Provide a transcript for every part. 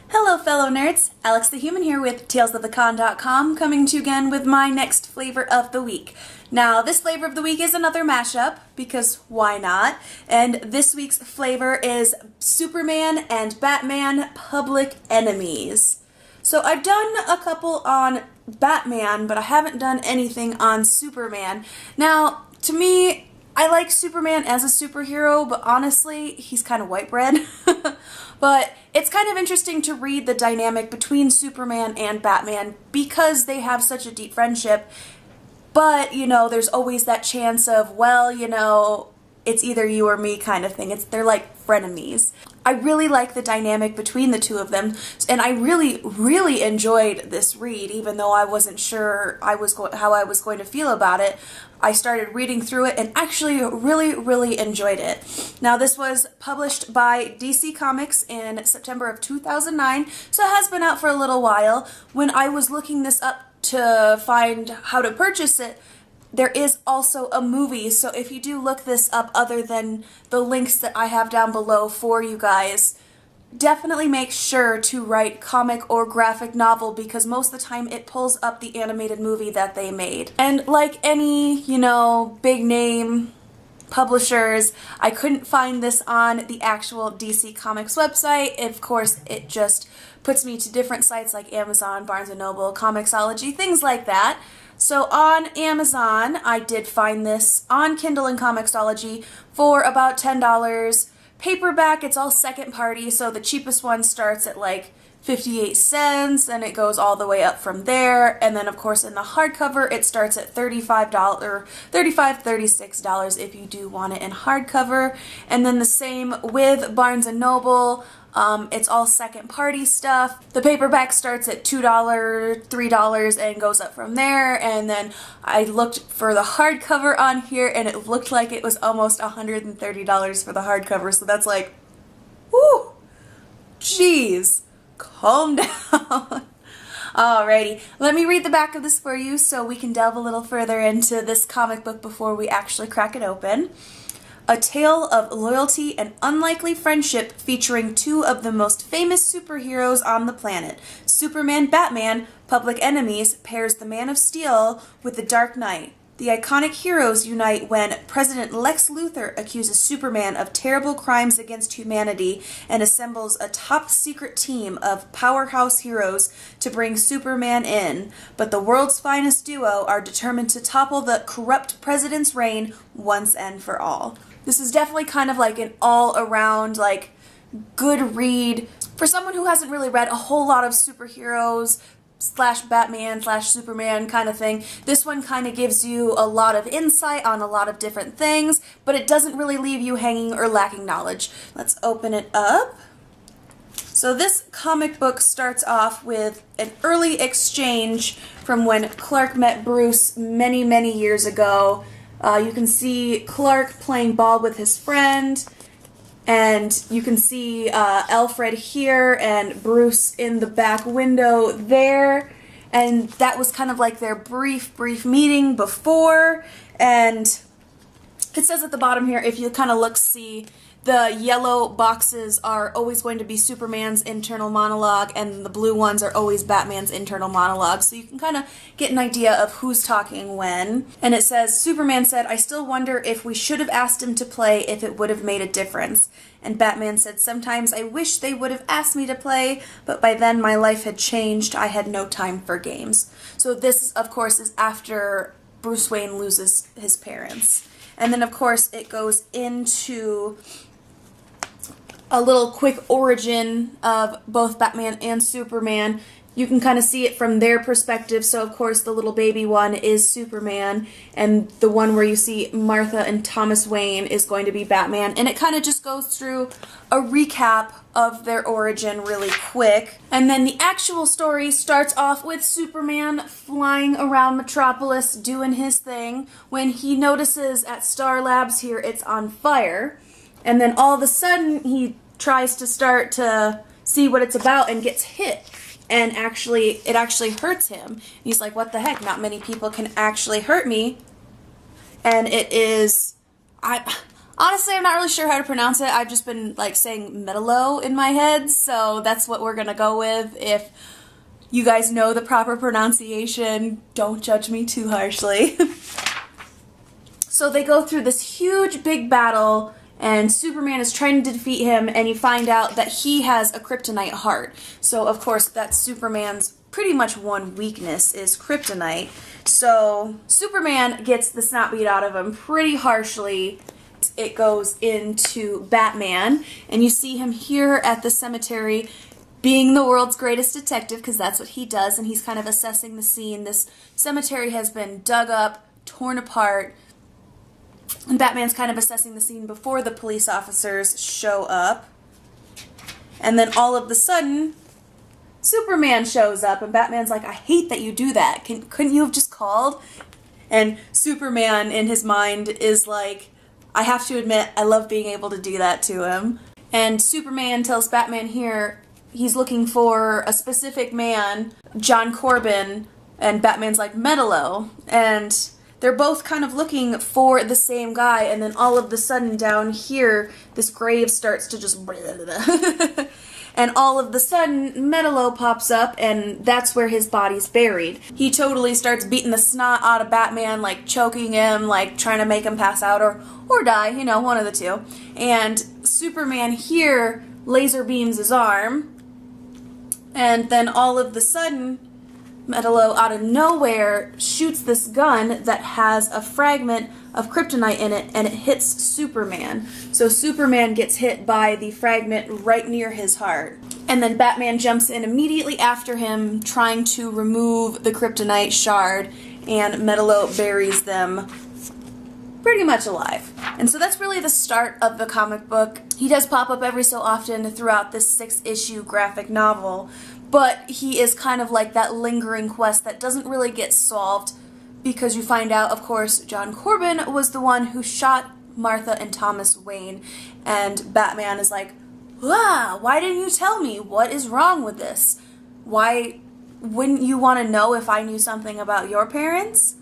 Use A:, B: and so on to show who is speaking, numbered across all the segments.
A: Hello fellow nerds, Alex the Human here with TalesOfTheCon.com, coming to you again with my next flavor of the week. Now this flavor of the week is another mashup, because why not? And this week's flavor is Superman and Batman Public Enemies. So I've done a couple on Batman, but I haven't done anything on Superman. Now, to me, I like Superman as a superhero, but honestly, he's kind of white bread. But it's kind of interesting to read the dynamic between Superman and Batman because they have such a deep friendship. But, you know, there's always that chance of, well, you know, it's either you or me kind of thing. They're like frenemies. I really like the dynamic between the two of them, and I really enjoyed this read, even though I wasn't sure how I was going to feel about it. I started reading through it and actually really enjoyed it. Now this was published by DC Comics in September of 2009, so it has been out for a little while. When I was looking this up to find how to purchase it, there is also a movie, so if you do look this up other than the links that I have down below for you guys, definitely make sure to write comic or graphic novel because most of the time it pulls up the animated movie that they made. And like any, you know, big name publishers, I couldn't find this on the actual DC Comics website. Of course, it just puts me to different sites like Amazon, Barnes & Noble, Comixology, things like that. So on Amazon, I did find this on Kindle and Comixology for about $10. Paperback, it's all second party, so the cheapest one starts at like 58 cents and it goes all the way up from there. And then of course in the hardcover, it starts at $36 if you do want it in hardcover. And then the same with Barnes & Noble. It's all second party stuff. The paperback starts at $2, $3 and goes up from there. And then I looked for the hardcover on here and it looked like it was almost $130 for the hardcover. So that's like, whoo, jeez, calm down. Alrighty, let me read the back of this for you so we can delve a little further into this comic book before we actually crack it open. A tale of loyalty and unlikely friendship featuring two of the most famous superheroes on the planet. Superman Batman, Public Enemies, pairs the Man of Steel with the Dark Knight. The iconic heroes unite when President Lex Luthor accuses Superman of terrible crimes against humanity and assembles a top-secret team of powerhouse heroes to bring Superman in. But the world's finest duo are determined to topple the corrupt president's reign once and for all. This is definitely kind of like an all-around, like, good read for someone who hasn't really read a whole lot of superheroes slash Batman slash Superman kind of thing. This one kind of gives you a lot of insight on a lot of different things, but it doesn't really leave you hanging or lacking knowledge. Let's open it up. So this comic book starts off with an early exchange from when Clark met Bruce many years ago. You can see Clark playing ball with his friend, and you can see Alfred here and Bruce in the back window there, and that was kind of like their brief meeting before. And it says at the bottom here, if you kind of look, see the yellow boxes are always going to be Superman's internal monologue, and the blue ones are always Batman's internal monologue, so you can kind of get an idea of who's talking when. And it says, Superman said, "I still wonder if we should have asked him to play, if it would have made a difference." And Batman said, "Sometimes I wish they would have asked me to play, but by then my life had changed. I had no time for games." So this, of course, is after Bruce Wayne loses his parents. And then, of course, it goes into a little quick origin of both Batman and Superman. You can kind of see it from their perspective. So, of course, the little baby one is Superman, and the one where you see Martha and Thomas Wayne is going to be Batman. And it kind of just goes through a recap of their origin really quick. And then the actual story starts off with Superman flying around Metropolis doing his thing when he notices at Star Labs here it's on fire. And then all of a sudden he tries to start to see what it's about and gets hit. And it actually hurts him. He's like, what the heck? Not many people can actually hurt me. And it is, Honestly, I'm not really sure how to pronounce it. I've just been like saying Metalo in my head, so that's what we're gonna go with. If you guys know the proper pronunciation, don't judge me too harshly. So they go through this huge big battle, and Superman is trying to defeat him, and you find out that he has a kryptonite heart. So of course that's Superman's pretty much one weakness, is kryptonite. So Superman gets the snot beat out of him pretty harshly. It goes into Batman, and you see him here at the cemetery being the world's greatest detective, because that's what he does, and he's kind of assessing the scene. This cemetery has been dug up, torn apart, and Batman's kind of assessing the scene before the police officers show up. And then all of a sudden, Superman shows up, and Batman's like, I hate that you do that. Couldn't you have just called? And Superman, in his mind, is like, I have to admit, I love being able to do that to him. And Superman tells Batman here he's looking for a specific man, John Corbin, and Batman's like, Metalo. And they're both kind of looking for the same guy, and then all of a sudden down here, this grave starts to just and all of a sudden, Metalo pops up, and that's where his body's buried. He totally starts beating the snot out of Batman, like choking him, like trying to make him pass out or die, you know, one of the two. And Superman here laser beams his arm, and then all of a sudden, Metalo, out of nowhere, shoots this gun that has a fragment of kryptonite in it, and it hits Superman. So Superman gets hit by the fragment right near his heart. And then Batman jumps in immediately after him, trying to remove the kryptonite shard, and Metalo buries them pretty much alive. And so that's really the start of the comic book. He does pop up every so often throughout this 6-issue graphic novel, but he is kind of like that lingering quest that doesn't really get solved, because you find out, of course, John Corbin was the one who shot Martha and Thomas Wayne, and Batman is like, ah, why didn't you tell me? What is wrong with this? Why wouldn't you want to know if I knew something about your parents?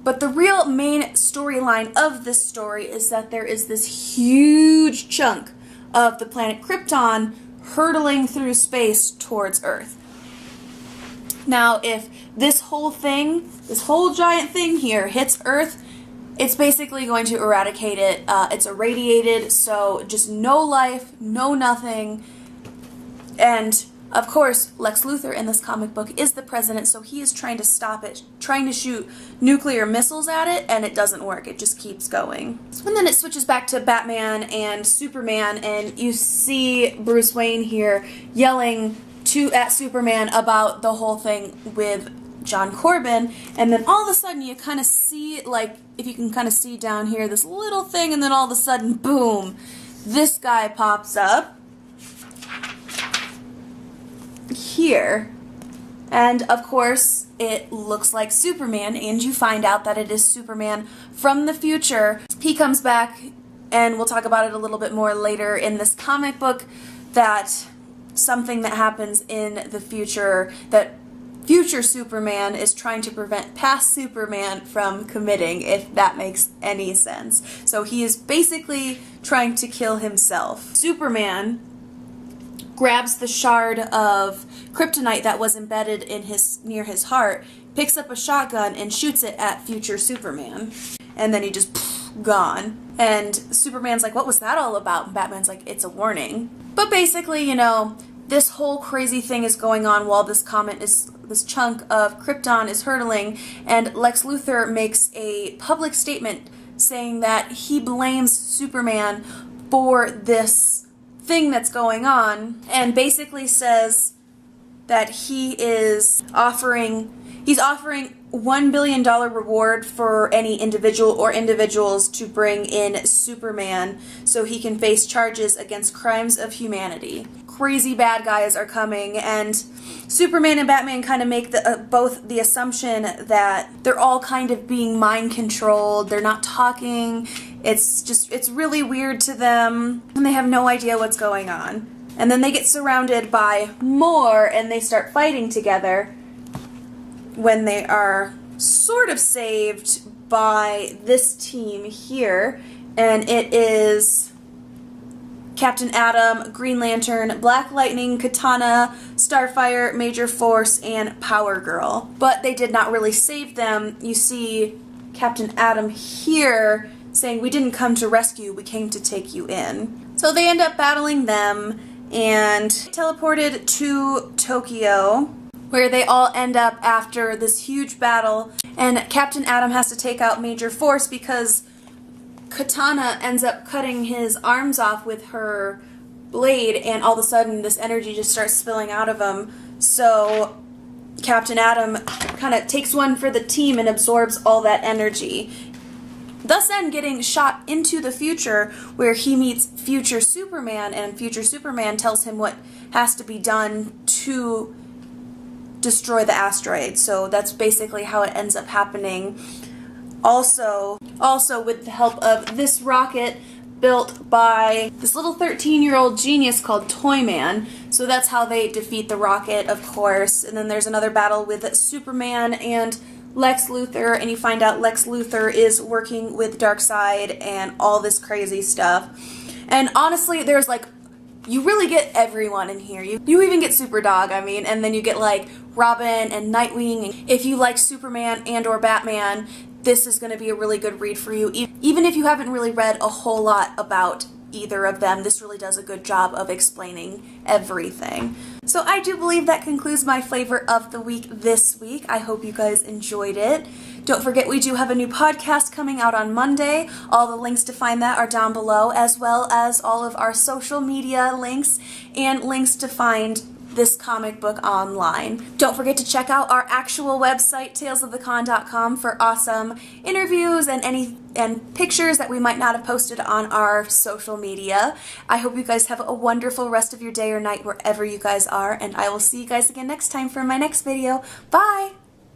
A: But the real main storyline of this story is that there is this huge chunk of the planet Krypton hurtling through space towards Earth. Now, if this whole thing, this whole giant thing here hits Earth, it's basically going to eradicate it. It's irradiated, so just no life, no nothing. And of course, Lex Luthor in this comic book is the president, so he is trying to stop it, trying to shoot nuclear missiles at it, and it doesn't work. It just keeps going. And then it switches back to Batman and Superman, and you see Bruce Wayne here yelling at Superman about the whole thing with John Corbin, and then all of a sudden you kind of see, like, if you can kind of see down here, this little thing, and then all of a sudden, boom, this guy pops up here, and of course it looks like Superman, and you find out that it is Superman from the future. He comes back, and we'll talk about it a little bit more later in this comic book, that something that happens in the future, that future Superman is trying to prevent past Superman from committing, if that makes any sense. So he is basically trying to kill himself. Superman grabs the shard of kryptonite that was embedded in near his heart, picks up a shotgun and shoots it at future Superman, and then he just gone. And Superman's like, what was that all about? And Batman's like, it's a warning. But basically, you know, this whole crazy thing is going on while this chunk of Krypton is hurtling, and Lex Luthor makes a public statement saying that he blames Superman for this thing that's going on, and basically says that he's offering $1 billion reward for any individual or individuals to bring in Superman so he can face charges against crimes of humanity. Crazy bad guys are coming, and Superman and Batman kind of make both the assumption that they're all kind of being mind controlled, they're not talking, it's really weird to them, and they have no idea what's going on. And then they get surrounded by more, and they start fighting together when they are sort of saved by this team here. and it is Captain Atom, Green Lantern, Black Lightning, Katana, Starfire, Major Force, and Power Girl. But they did not really save them. You see Captain Atom here saying, "We didn't come to rescue, we came to take you in." So they end up battling them and teleported to Tokyo, where they all end up after this huge battle, and Captain Atom has to take out Major Force because Katana ends up cutting his arms off with her blade, and all of a sudden this energy just starts spilling out of him. So Captain Atom kind of takes one for the team and absorbs all that energy, thus then getting shot into the future, where he meets future Superman, and future Superman tells him what has to be done to destroy the asteroid. So that's basically how it ends up happening. Also with the help of this rocket built by this little 13-year-old genius called Toyman. So that's how they defeat the rocket, of course. And then there's another battle with Superman and Lex Luthor, and you find out Lex Luthor is working with Darkseid and all this crazy stuff. And honestly, there's like, you really get everyone in here. You even get Superdog, I mean, and then you get like Robin and Nightwing. If you like Superman and or Batman, this is going to be a really good read for you. Even if you haven't really read a whole lot about either of them, this really does a good job of explaining everything. So I do believe that concludes my flavor of the week this week. I hope you guys enjoyed it. Don't forget, we do have a new podcast coming out on Monday. All the links to find that are down below, as well as all of our social media links and links to find this comic book online. Don't forget to check out our actual website, talesofthecon.com, for awesome interviews and pictures that we might not have posted on our social media. I hope you guys have a wonderful rest of your day or night wherever you guys are, and I will see you guys again next time for my next video. Bye!